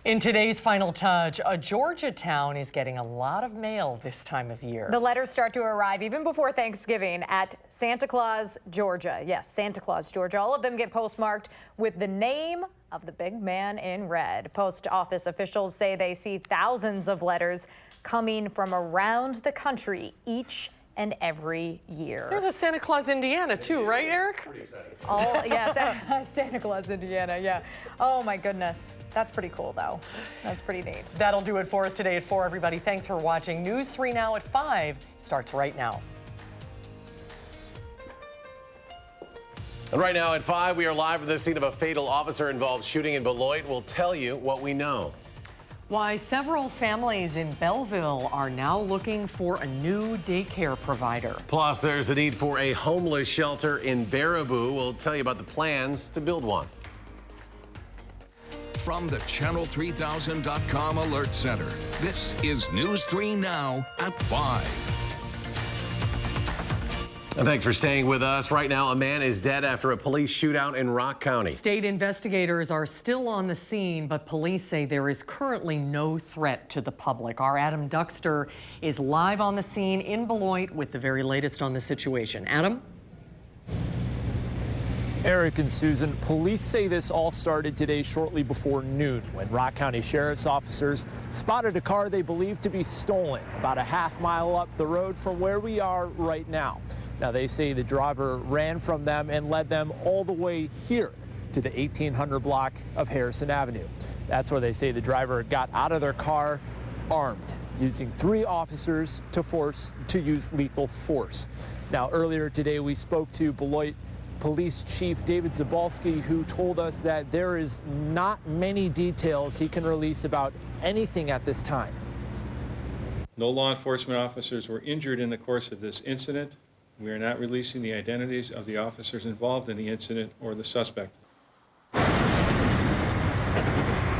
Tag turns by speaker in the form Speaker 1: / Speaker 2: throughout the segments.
Speaker 1: In today's Final Touch, a Georgia town is getting a lot of mail this time of year.
Speaker 2: The letters start to arrive even before Thanksgiving at Santa Claus, Georgia. Yes, Santa Claus, Georgia. All of them get postmarked with the name of the big man in red. Post office officials say they see thousands of letters coming from around the country each and every year.
Speaker 1: There's a Santa Claus, Indiana, too, right, Eric?
Speaker 3: Pretty exciting.
Speaker 2: Oh, yes, Santa Claus, Indiana, yeah. Oh, my goodness. That's pretty cool, though. That's pretty neat.
Speaker 1: That'll do it for us today at 4, everybody. Thanks for watching. News 3 Now at 5 starts right now.
Speaker 3: And right now at 5, we are live from the scene of a fatal officer-involved shooting in Beloit. We'll tell you what we know.
Speaker 1: Why several families in Belleville are now looking for a new daycare provider.
Speaker 3: Plus, there's a need for a homeless shelter in Baraboo. We'll tell you about the plans to build one.
Speaker 4: From the Channel3000.com Alert Center, this is News 3 Now at 5.
Speaker 3: And thanks for staying with us. Right now, a man is dead after a police shootout in Rock County.
Speaker 1: State investigators are still on the scene, but police say there is currently no threat to the public. Our Adam Duxter is live on the scene in Beloit with the very latest on the situation. Adam?
Speaker 5: Eric and Susan, police say this all started today shortly before noon when Rock County Sheriff's officers spotted a car they believed to be stolen about a half-mile up the road from where we are right now. Now, they say the driver ran from them and led them all the way here to the 1800 block of Harrison Avenue. That's where they say the driver got out of their car armed, using 3 officers to use lethal force. Now, earlier today, we spoke to Beloit Police Chief David Zabalski, who told us that there is not many details he can release about anything at this time.
Speaker 6: No law enforcement officers were injured in the course of this incident. We are not releasing the identities of the officers involved in the incident or the suspect.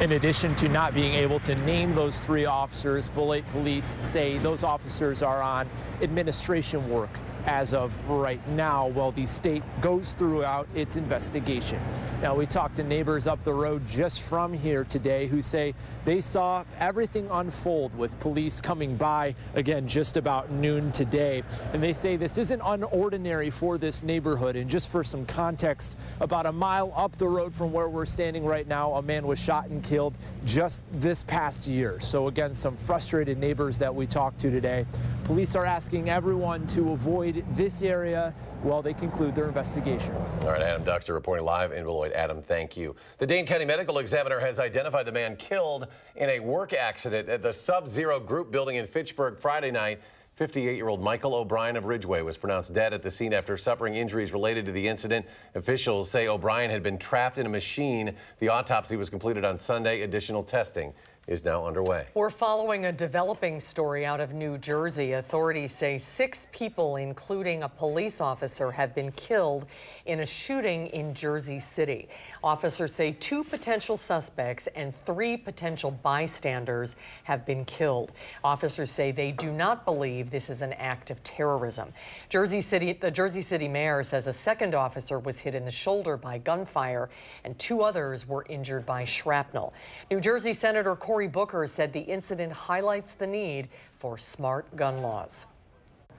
Speaker 5: In addition to not being able to name those 3 officers, Beloit police say those officers are on administration work as of right now while the state goes throughout its investigation. Now, we talked to neighbors up the road just from here today who say they saw everything unfold with police coming by, again, just about noon today. And they say this isn't unordinary for this neighborhood. And just for some context, about a mile up the road from where we're standing right now, a man was shot and killed just this past year. So again, some frustrated neighbors that we talked to today. Police are asking everyone to avoid this area while they conclude their investigation.
Speaker 3: All right, Adam Duxter reporting live in Beloit. Adam, thank you. The Dane County Medical Examiner has identified the man killed in a work accident at the Sub-Zero Group building in Fitchburg Friday night. 58-year-old Michael O'Brien of Ridgeway was pronounced dead at the scene after suffering injuries related to the incident. Officials say O'Brien had been trapped in a machine. The autopsy was completed on Sunday. Additional testing is now underway.
Speaker 1: We're following a developing story out of New Jersey. Authorities say 6 people, including a police officer, have been killed in a shooting in Jersey City. Officers say 2 potential suspects and 3 potential bystanders have been killed. Officers say they do not believe this is an act of terrorism. The Jersey City mayor says a second officer was hit in the shoulder by gunfire and 2 others were injured by shrapnel. New Jersey Senator Cory Booker said the incident highlights the need for smart gun laws.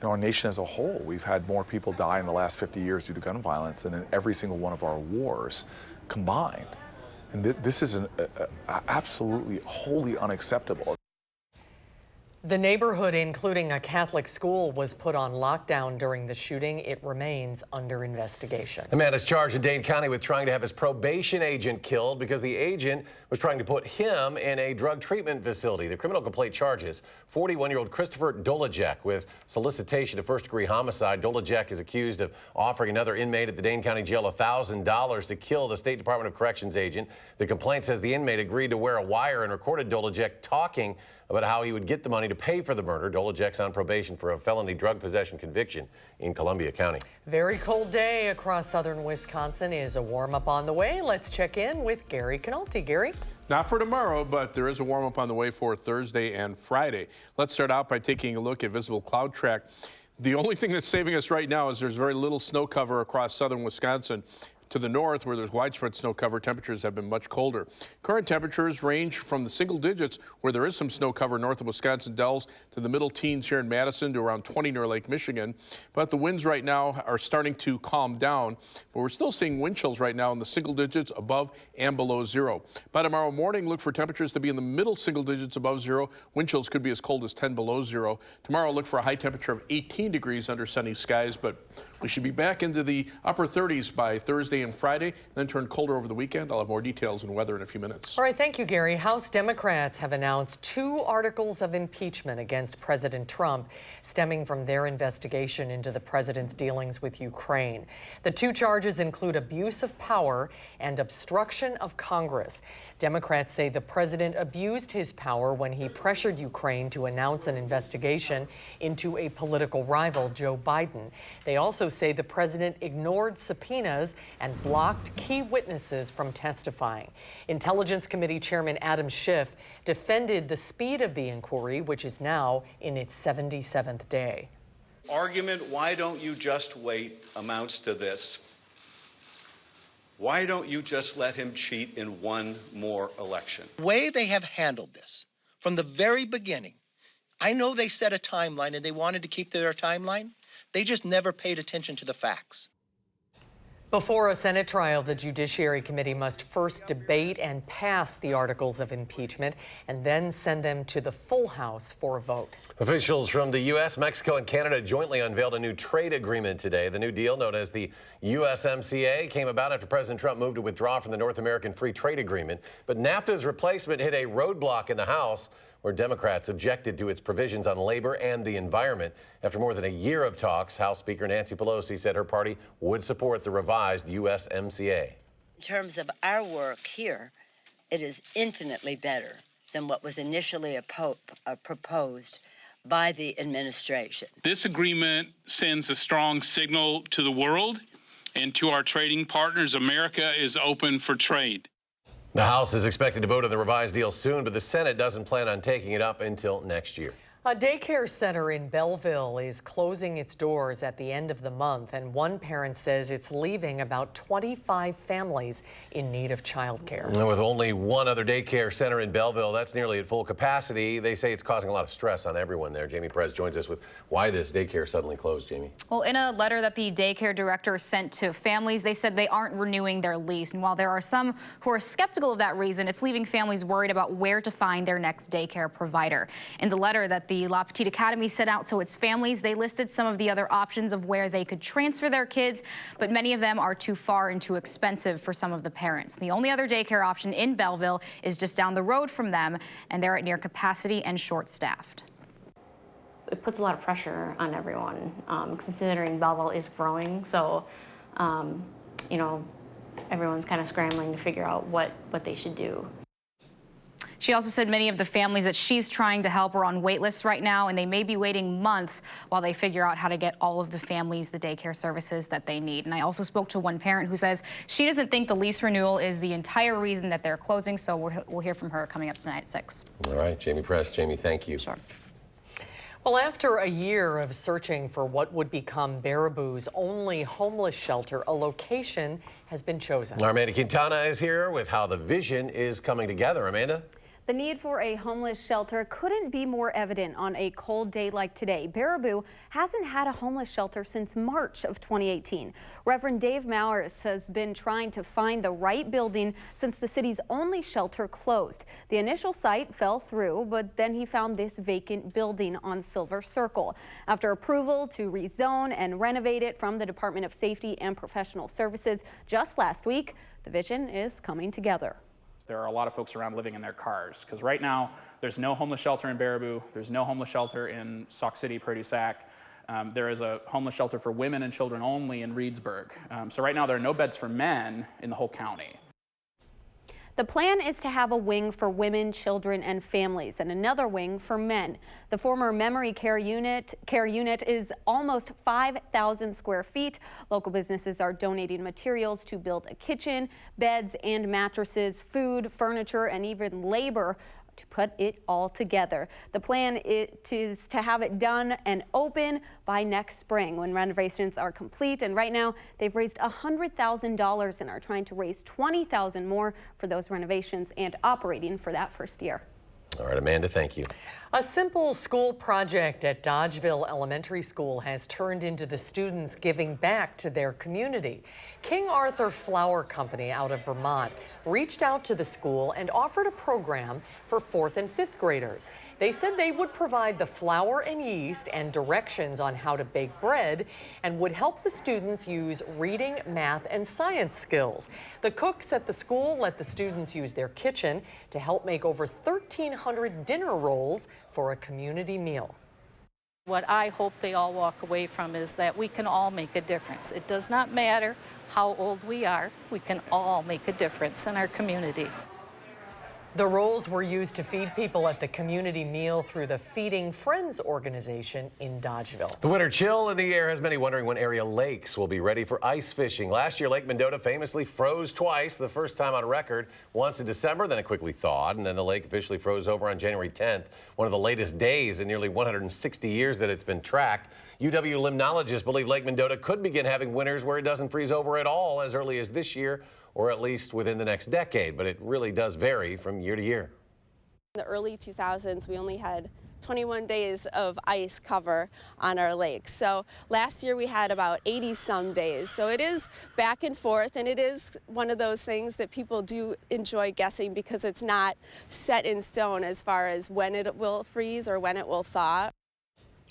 Speaker 7: In our nation as a whole, we've had more people die in the last 50 years due to gun violence than in every single one of our wars combined. And this is absolutely wholly unacceptable.
Speaker 1: The neighborhood, including a Catholic school, was put on lockdown during the shooting. It remains under investigation.
Speaker 3: A man is charged in Dane County with trying to have his probation agent killed because the agent was trying to put him in a drug treatment facility. The criminal complaint charges 41-year-old Christopher Dolla with solicitation of first-degree homicide. Dolla is accused of offering another inmate at the Dane County Jail $1,000 to kill the State Department of Corrections agent. The complaint says the inmate agreed to wear a wire and recorded Dolla talking about how he would get the money to pay for the murder. Dolla on probation for a felony drug possession conviction in Columbia County.
Speaker 1: Very cold day across southern Wisconsin. Is a warm-up on the way? Let's check in with Gary Canalti. Gary?
Speaker 8: Not for tomorrow, but there is a warm-up on the way for Thursday and Friday. Let's start out by taking a look at visible cloud track. The only thing that's saving us right now is there's very little snow cover across southern Wisconsin. To the north, where there's widespread snow cover, temperatures have been much colder. Current temperatures range from the single digits, where there is some snow cover north of Wisconsin Dells, to the middle teens here in Madison, to around 20 near Lake Michigan. But the winds right now are starting to calm down, but we're still seeing wind chills right now in the single digits above and below zero. By tomorrow morning, look for temperatures to be in the middle single digits above zero. Wind chills could be as cold as 10 below zero. Tomorrow, look for a high temperature of 18 degrees under sunny skies, but we should be back into the upper 30s by Thursday and Friday, then turn colder over the weekend. I'll have more details on weather in a few minutes.
Speaker 1: All right, thank you, Gary. House Democrats have announced 2 articles of impeachment against President Trump, stemming from their investigation into the president's dealings with Ukraine. The 2 charges include abuse of power and obstruction of Congress. Democrats say the president abused his power when he pressured Ukraine to announce an investigation into a political rival, Joe Biden. They also say the president ignored subpoenas and blocked key witnesses from testifying. Intelligence Committee Chairman Adam Schiff defended the speed of the inquiry, which is now in its 77th day.
Speaker 9: Argument, why don't you just wait, amounts to this. Why don't you just let him cheat in one more election?
Speaker 10: The way they have handled this from the very beginning, I know they set a timeline and they wanted to keep to their timeline. They just never paid attention to the facts.
Speaker 1: Before a Senate trial, the Judiciary Committee must first debate and pass the articles of impeachment and then send them to the full House for a vote.
Speaker 3: Officials from the U.S., Mexico, and Canada jointly unveiled a new trade agreement today. The new deal, known as the USMCA, came about after President Trump moved to withdraw from the North American Free Trade Agreement. But NAFTA's replacement hit a roadblock in the House, where Democrats objected to its provisions on labor and the environment. After more than a year of talks, House Speaker Nancy Pelosi said her party would support the revised USMCA.
Speaker 11: In terms of our work here, it is infinitely better than what was initially proposed by the administration.
Speaker 12: This agreement sends a strong signal to the world and to our trading partners. America is open for trade.
Speaker 3: The House is expected to vote on the revised deal soon, but the Senate doesn't plan on taking it up until next year.
Speaker 1: A daycare center in Belleville is closing its doors at the end of the month, and one parent says it's leaving about 25 families in need of childcare.
Speaker 3: And with only one other daycare center in Belleville, that's nearly at full capacity. They say it's causing a lot of stress on everyone there. Jamie Perez joins us with why this daycare suddenly closed. Jamie.
Speaker 13: Well, in a letter that the daycare director sent to families, they said they aren't renewing their lease. And while there are some who are skeptical of that reason, it's leaving families worried about where to find their next daycare provider. In the letter that the La Petite Academy sent out to its families, they listed some of the other options of where they could transfer their kids, but many of them are too far and too expensive for some of the parents. The only other daycare option in Belleville is just down the road from them, and they're at near capacity and short-staffed.
Speaker 14: It puts a lot of pressure on everyone, considering Belleville is growing. So, you know, everyone's kind of scrambling to figure out what they should do.
Speaker 13: She also said many of the families that she's trying to help are on wait lists right now, and they may be waiting months while they figure out how to get all of the families the daycare services that they need. And I also spoke to one parent who says she doesn't think the lease renewal is the entire reason that they're closing, so we'll hear from her coming up tonight at 6.
Speaker 3: All right, Jamie Perez. Jamie, thank you.
Speaker 13: Sure.
Speaker 1: Well, after a year of searching for what would become Baraboo's only homeless shelter, a location has been chosen.
Speaker 3: Our Amanda Quintana is here with how the vision is coming together. Amanda?
Speaker 15: The need for a homeless shelter couldn't be more evident on a cold day like today. Baraboo hasn't had a homeless shelter since March of 2018. Reverend Dave Mowers has been trying to find the right building since the city's only shelter closed. The initial site fell through, but then he found this vacant building on Silver Circle. After approval to rezone and renovate it from the Department of Safety and Professional Services just last week, the vision is coming together.
Speaker 16: There are a lot of folks around living in their cars because right now there's no homeless shelter in Baraboo, there's no homeless shelter in Sauk City, Prairie du Sac. There is a homeless shelter for women and children only in Reedsburg. So right now there are no beds for men in the whole county.
Speaker 15: The plan is to have a wing for women, children, and families, and another wing for men. The former memory care unit is almost 5,000 square feet. Local businesses are donating materials to build a kitchen, beds and mattresses, food, furniture, and even labor to put it all together. The plan is to have it done and open by next spring when renovations are complete. And right now they've raised $100,000 and are trying to raise $20,000 more for those renovations and operating for that first year.
Speaker 3: All right, Amanda, thank you.
Speaker 1: A simple school project at Dodgeville Elementary School has turned into the students giving back to their community. King Arthur Flour Company out of Vermont reached out to the school and offered a program for 4th and 5th graders. They said they would provide the flour and yeast and directions on how to bake bread and would help the students use reading, math, and science skills. The cooks at the school let the students use their kitchen to help make over 1,300 dinner rolls for a community meal.
Speaker 17: What I hope they all walk away from is that we can all make a difference. It does not matter how old we are, we can all make a difference in our community.
Speaker 1: The rolls were used to feed people at the community meal through the Feeding Friends organization in Dodgeville.
Speaker 3: The winter chill in the air has many wondering when area lakes will be ready for ice fishing. Last year, Lake Mendota famously froze twice, the first time on record, once in December, then it quickly thawed, and then the lake officially froze over on January 10th, one of the latest days in nearly 160 years that it's been tracked. UW limnologists believe Lake Mendota could begin having winters where it doesn't freeze over at all as early as this year, or at least within the next decade, but it really does vary from year to year.
Speaker 18: In the early 2000s, we only had 21 days of ice cover on our lakes. So last year we had about 80 some days. So it is back and forth, and it is one of those things that people do enjoy guessing because it's not set in stone as far as when it will freeze or when it will thaw.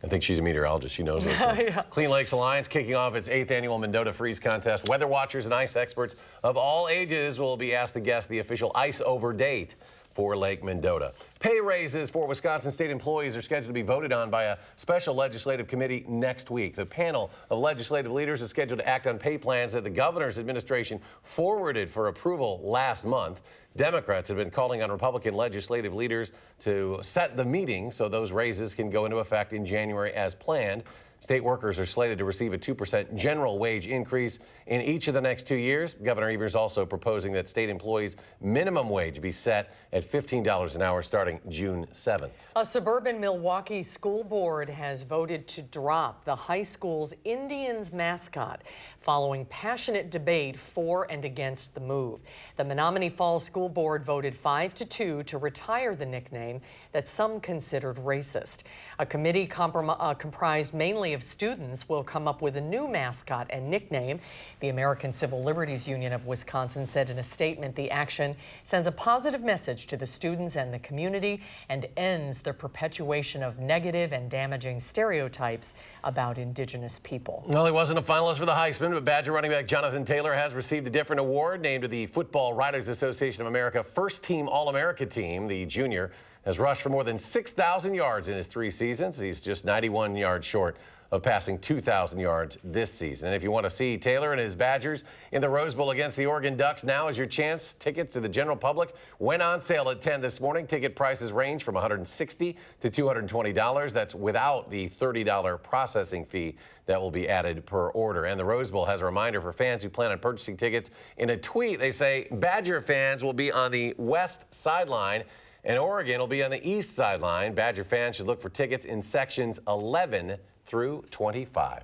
Speaker 3: I think she's a meteorologist. She knows this.
Speaker 1: Yeah.
Speaker 3: Clean Lakes Alliance kicking off its 8th annual Mendota Freeze Contest. Weather watchers and ice experts of all ages will be asked to guess the official ice over date for Lake Mendota. Pay raises for Wisconsin state employees are scheduled to be voted on by a special legislative committee next week. The panel of legislative leaders is scheduled to act on pay plans that the governor's administration forwarded for approval last month. Democrats have been calling on Republican legislative leaders to set the meeting so those raises can go into effect in January as planned. State workers are slated to receive a 2% general wage increase in each of the next 2 years. Governor Evers also proposing that state employees' minimum wage be set at $15 an hour starting June 7th.
Speaker 1: A suburban Milwaukee school board has voted to drop the high school's Indians mascot following passionate debate for and against the move. The Menomonee Falls School Board voted 5-2 to retire the nickname that some considered racist. A committee comprised mainly of students will come up with a new mascot and nickname. The American Civil Liberties Union of Wisconsin said in a statement the action sends a positive message to the students and the community and ends the perpetuation of negative and damaging stereotypes about Indigenous people.
Speaker 3: Well, he wasn't a finalist for the Heisman, but Badger running back Jonathan Taylor has received a different award, named to the Football Writers Association of America First Team All-America team. The junior has rushed for more than 6,000 yards in his 3 seasons. He's just 91 yards short of passing 2,000 yards this season. And if you want to see Taylor and his Badgers in the Rose Bowl against the Oregon Ducks, now is your chance. Tickets to the general public went on sale at 10 this morning. Ticket prices range from $160 to $220. That's without the $30 processing fee that will be added per order. And the Rose Bowl has a reminder for fans who plan on purchasing tickets. In a tweet, they say Badger fans will be on the west sideline and Oregon will be on the east sideline. Badger fans should look for tickets in sections 11 through 25.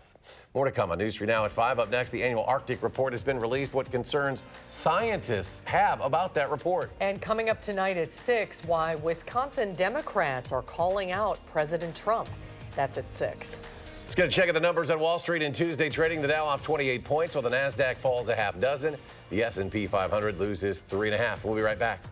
Speaker 3: More to come on News 3 Now at 5. Up next, the annual Arctic report has been released. What concerns scientists have about that report.
Speaker 1: And coming up tonight at 6, why Wisconsin Democrats are calling out President Trump. That's at 6.
Speaker 3: Let's get a check of the numbers on Wall Street in Tuesday trading. The Dow off 28 points, while the Nasdaq falls a half dozen. The S&P 500 loses 3.5. We'll be right back.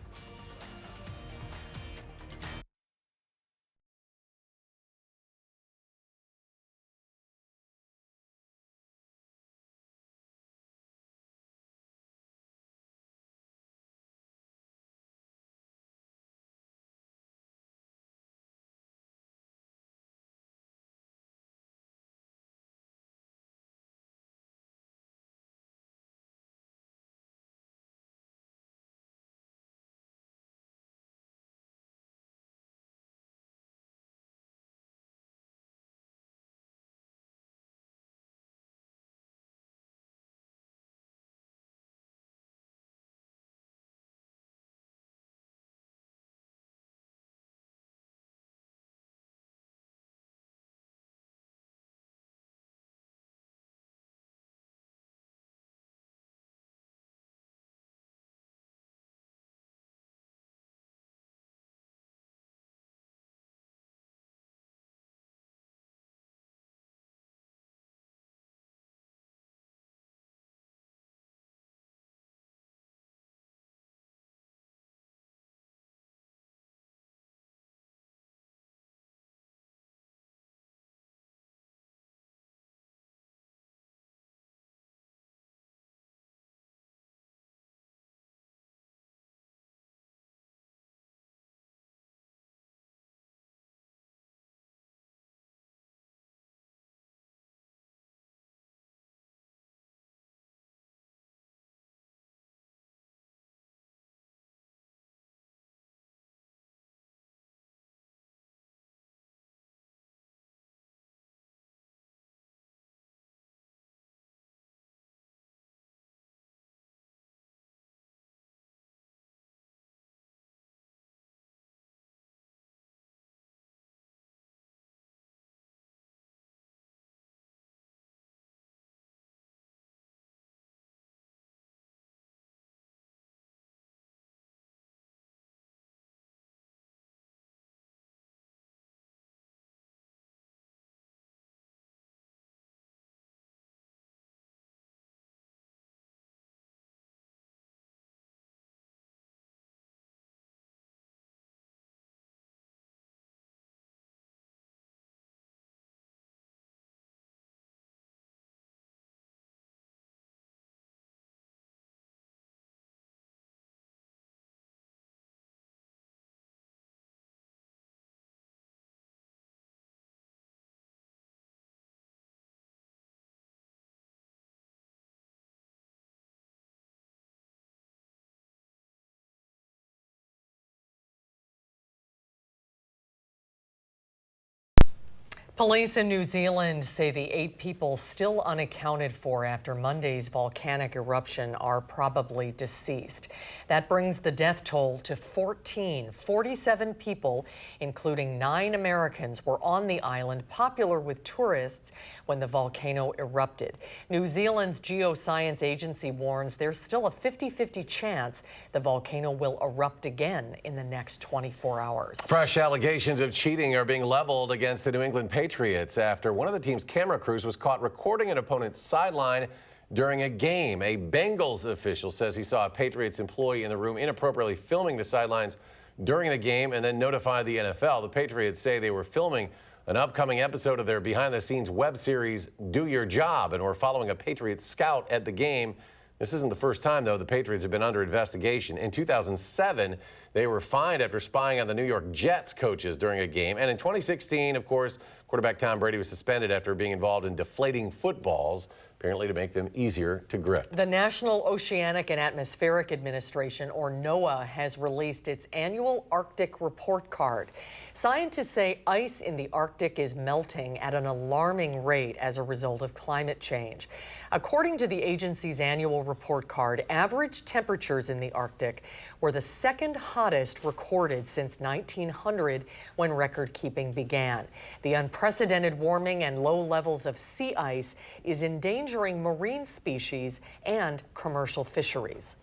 Speaker 1: Police in New Zealand say the 8 people still unaccounted for after Monday's volcanic eruption are probably deceased. That brings the death toll to 14. 47 people, including 9 Americans, were on the island, popular with tourists, when the volcano erupted. New Zealand's geoscience agency warns there's still a 50-50 chance the volcano will erupt again in the next 24 hours.
Speaker 3: Fresh allegations of cheating are being leveled against the New England Patriots after one of the team's camera crews was caught recording an opponent's sideline during a game. A Bengals official says he saw a Patriots employee in the room inappropriately filming the sidelines during the game and then notified the NFL. The Patriots say they were filming an upcoming episode of their behind-the-scenes web series, Do Your Job, and were following a Patriots scout at the game. This isn't the first time, though, the Patriots have been under investigation. In 2007, they were fined after spying on the New York Jets coaches during a game. And in 2016, of course, quarterback Tom Brady was suspended after being involved in deflating footballs, apparently to make them easier to grip.
Speaker 1: The National Oceanic and Atmospheric Administration, or NOAA, has released its annual Arctic report card. Scientists say ice in the Arctic is melting at an alarming rate as a result of climate change. According to the agency's annual report card, average temperatures in the Arctic were the second hottest recorded since 1900, when record keeping began. The unprecedented warming and low levels of sea ice is endangering marine species and commercial fisheries.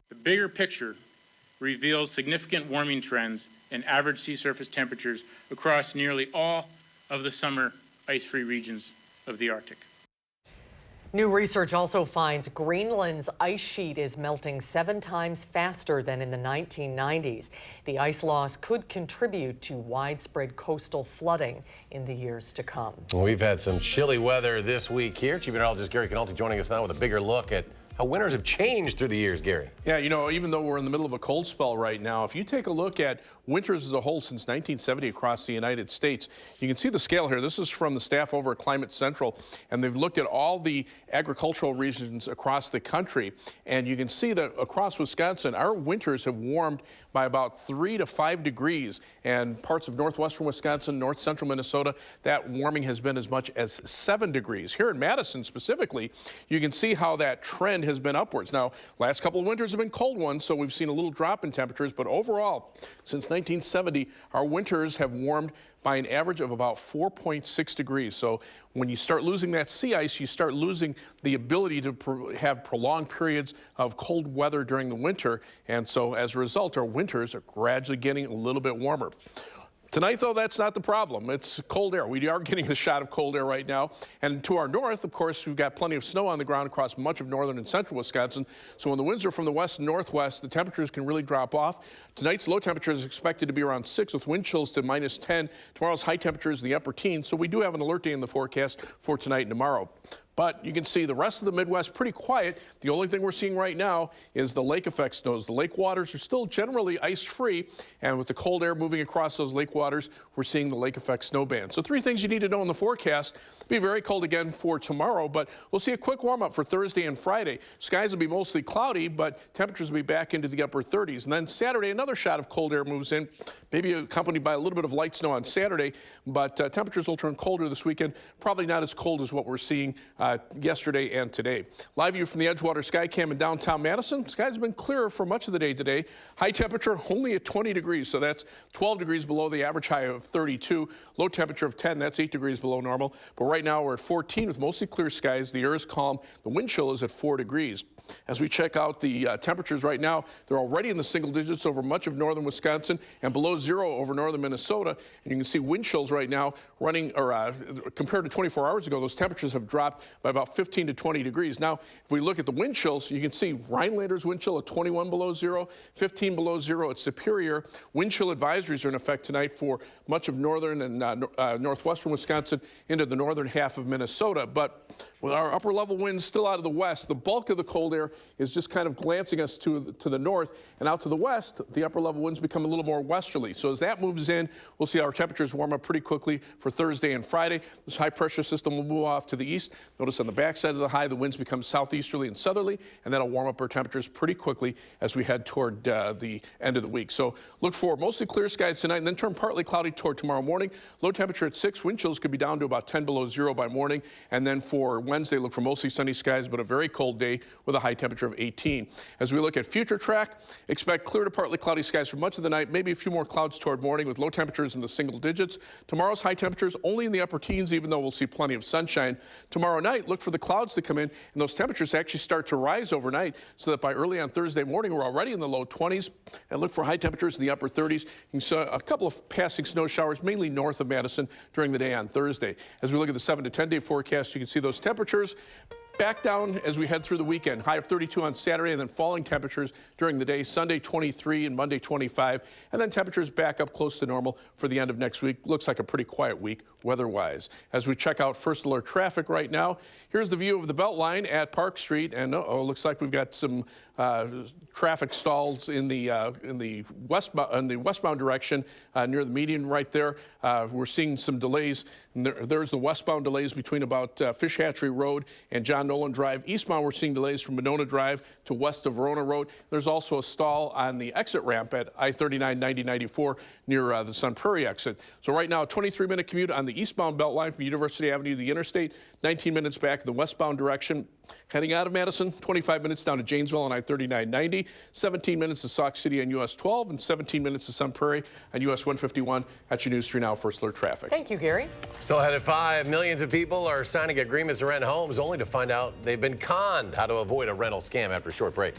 Speaker 19: The bigger picture reveals significant warming trends and average sea surface temperatures across nearly all of the summer ice-free regions of the Arctic.
Speaker 1: New research also finds Greenland's ice sheet is melting 7 times faster than in the 1990s. The ice loss could contribute to widespread coastal flooding in the years to come.
Speaker 3: We've had some chilly weather this week here. Chief Meteorologist Gary Canalti joining us now with a bigger look at how winters have changed through the years, Gary.
Speaker 8: Yeah, you know, even though we're in the middle of a cold spell right now, if you take a look at winters as a whole since 1970 across the United States, you can see the scale here. This is from the staff over at Climate Central, and they've looked at all the agricultural regions across the country, and you can see that across Wisconsin, our winters have warmed by about 3 to 5 degrees, and parts of northwestern Wisconsin, north central Minnesota, that warming has been as much as 7 degrees. Here in Madison specifically, you can see how that trend has been upwards. Now, last couple of winters have been cold ones, so we've seen a little drop in temperatures, but overall, since 1970, our winters have warmed by an average of about 4.6 degrees. So when you start losing that sea ice, you start losing the ability to have prolonged periods of cold weather during the winter. And so as a result, our winters are gradually getting a little bit warmer. Tonight, though, that's not the problem. It's cold air. We are getting a shot of cold air right now. And to our north, of course, we've got plenty of snow on the ground across much of northern and central Wisconsin. So when the winds are from the west and northwest, the temperatures can really drop off. Tonight's low temperature is expected to be around 6 with wind chills to -10. Tomorrow's high temperatures in the upper teens. So we do have an alert day in the forecast for tonight and tomorrow. But you can see the rest of the Midwest pretty quiet. The only thing we're seeing right now is the lake effect snows. The lake waters are still generally ice-free, and with the cold air moving across those lake waters, we're seeing the lake effect snow band. So 3 things you need to know in the forecast. It'll be very cold again for tomorrow, but we'll see a quick warm-up for Thursday and Friday. Skies will be mostly cloudy, but temperatures will be back into the upper 30s. And then Saturday, another shot of cold air moves in, maybe accompanied by a little bit of light snow on Saturday, but temperatures will turn colder this weekend, probably not as cold as what we're seeing yesterday and today. Live view from the Edgewater Skycam in downtown Madison. Skies have been clearer for much of the day today. High temperature only at 20 degrees, so that's 12 degrees below the average high of 32. Low temperature of 10, that's 8 degrees below normal. But right now we're at 14 with mostly clear skies. The air is calm. The wind chill is at 4 degrees. As we check out the temperatures right now, they're already in the single digits over much of northern Wisconsin and below 0 over northern Minnesota. And you can see wind chills right now running, compared to 24 hours ago, those temperatures have dropped by about 15 to 20 degrees. Now, if we look at the wind chills, you can see Rhinelander's wind chill at 21 below 0, 15 below 0 at Superior. Wind chill advisories are in effect tonight for much of northern and northwestern Wisconsin into the northern half of Minnesota. But With our upper level winds still out of the west, the bulk of the cold air is just kind of glancing us to the north, and out to the west, the upper level winds become a little more westerly. So as that moves in, we'll see our temperatures warm up pretty quickly for Thursday and Friday. This high pressure system will move off to the east. Notice on the backside of the high, the winds become southeasterly and southerly, and that'll warm up our temperatures pretty quickly as we head toward the end of the week. So look for mostly clear skies tonight, and then turn partly cloudy toward tomorrow morning. Low temperature at 6. Wind chills could be down to about 10 below zero by morning. And then for Wednesday, look for mostly sunny skies, but a very cold day with a high temperature of 18. As we look at future track, expect clear to partly cloudy skies for much of the night, maybe a few more clouds toward morning with low temperatures in the single digits. Tomorrow's high temperatures only in the upper teens, even though we'll see plenty of sunshine. Tomorrow night, look for the clouds to come in, and those temperatures actually start to rise overnight, so that by early on Thursday morning, we're already in the low 20s, and look for high temperatures in the upper 30s. You saw a couple of passing snow showers, mainly north of Madison, during the day on Thursday. As we look at the 7 to 10 day forecast, you can see those temperatures back down as we head through the weekend. High of 32 on Saturday, and then falling temperatures during the day. Sunday 23 and Monday 25, and then temperatures back up close to normal for the end of next week. Looks like a pretty quiet week weather-wise. As we check out first alert traffic right now, here's the view of the Beltline at Park Street, and looks like we've got some traffic stalls in the westbound direction near the median right there. We're seeing some delays. And there's the westbound delays between about Fish Hatchery Road and John Nolan Drive. Eastbound, we're seeing delays from Monona Drive to west of Verona Road. There's also a stall on the exit ramp at I-39 9094 near the Sun Prairie exit. So right now, a 23-minute commute on the eastbound Beltline from University Avenue to the interstate, 19 minutes back in the westbound direction. Heading out of Madison, 25 minutes down to Janesville on I-39 90, 17 minutes to Sauk City on US 12, and 17 minutes to Sun Prairie on US 151. That's your News 3 Now First Alert Traffic.
Speaker 1: Thank you, Gary.
Speaker 3: Still ahead at 5. Millions of people are signing agreements to rent homes only to find out they've been conned. How to avoid a rental scam after a short break.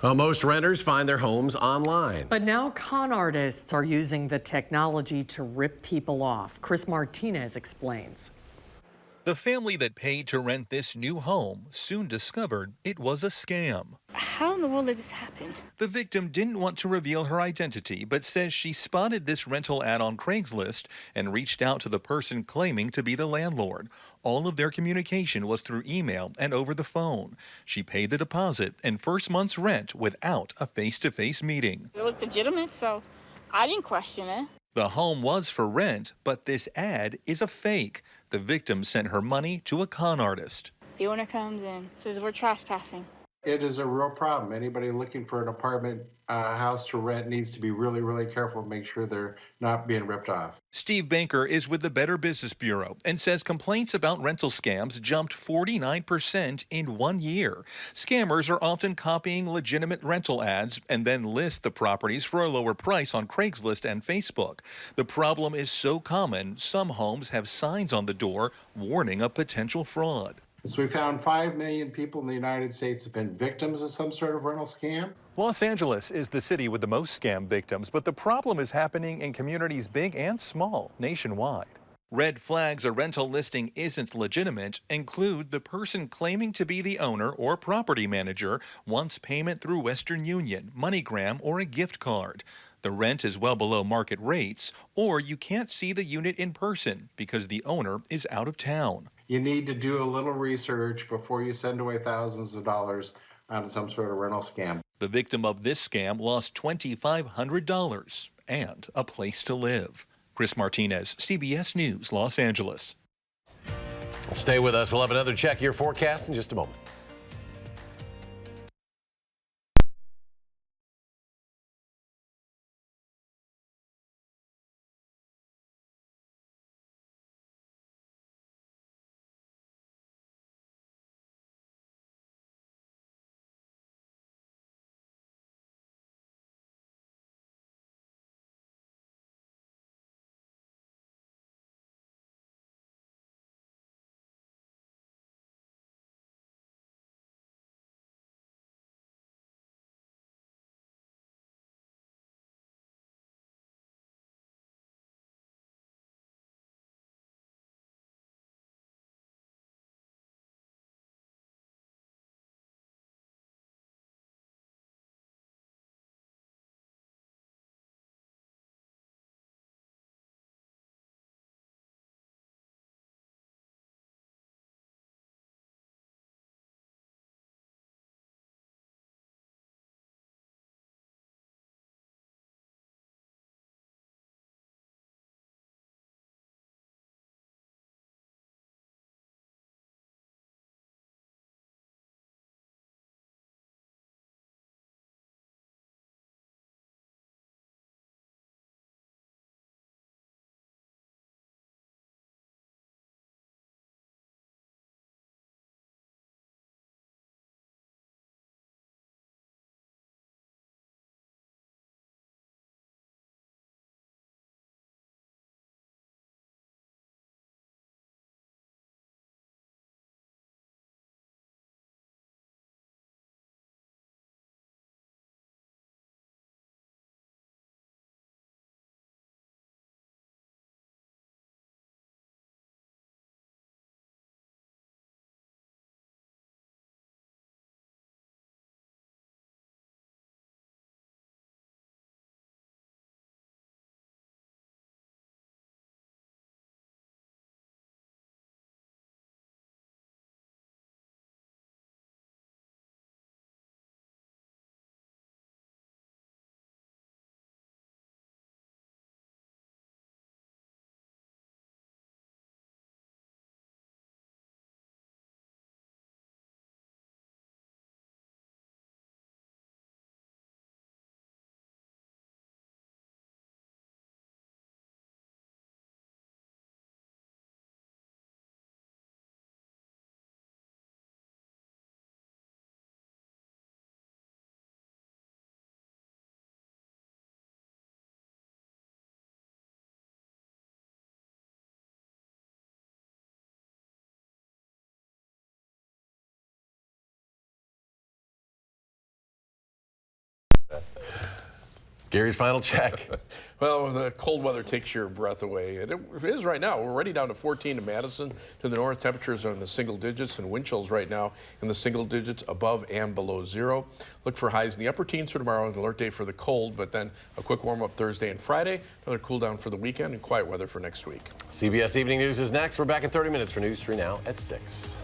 Speaker 3: Well, most renters find their homes online.
Speaker 1: But now con artists are using the technology to rip people off. Chris Martinez explains.
Speaker 20: The family that paid to rent this new home soon discovered it was a scam.
Speaker 21: How in the world did this happen?
Speaker 20: The victim didn't want to reveal her identity, but says she spotted this rental ad on Craigslist and reached out to the person claiming to be the landlord. All of their communication was through email and over the phone. She paid the deposit and first month's rent without a face-to-face meeting.
Speaker 21: It looked legitimate, so I didn't question it.
Speaker 20: The home was for rent, but this ad is a fake. The victim sent her money to a con artist.
Speaker 21: The owner comes in, says we're trespassing.
Speaker 22: It is a real problem. Anybody looking for an apartment house to rent needs to be really, really careful and make sure they're not being ripped off.
Speaker 20: Steve Banker is with the Better Business Bureau and says complaints about rental scams jumped 49% in 1 year. Scammers are often copying legitimate rental ads and then list the properties for a lower price on Craigslist and Facebook. The problem is so common, some homes have signs on the door warning of potential fraud.
Speaker 22: So we found 5 million people in the United States have been victims of some sort of rental scam.
Speaker 20: Los Angeles is the city with the most scam victims, but the problem is happening in communities big and small nationwide. Red flags a rental listing isn't legitimate include the person claiming to be the owner or property manager wants payment through Western Union, MoneyGram, or a gift card. The rent is well below market rates, or you can't see the unit in person because the owner is out of town.
Speaker 22: You need to do a little research before you send away thousands of dollars on some sort of rental scam.
Speaker 20: The victim of this scam lost $2,500 and a place to live. Chris Martinez, CBS News, Los Angeles.
Speaker 3: Stay with us. We'll have another check your forecast in just a moment. Gary's final check.
Speaker 8: Well, the cold weather takes your breath away. It is right now. We're already down to 14 in Madison. To the north, temperatures are in the single digits, and wind chills right now in the single digits above and below zero. Look for highs in the upper teens for tomorrow, an alert day for the cold, but then a quick warm up Thursday and Friday, another cool down for the weekend, and quiet weather for next week.
Speaker 3: CBS Evening News is next. We're back in 30 minutes for News 3 Now at 6.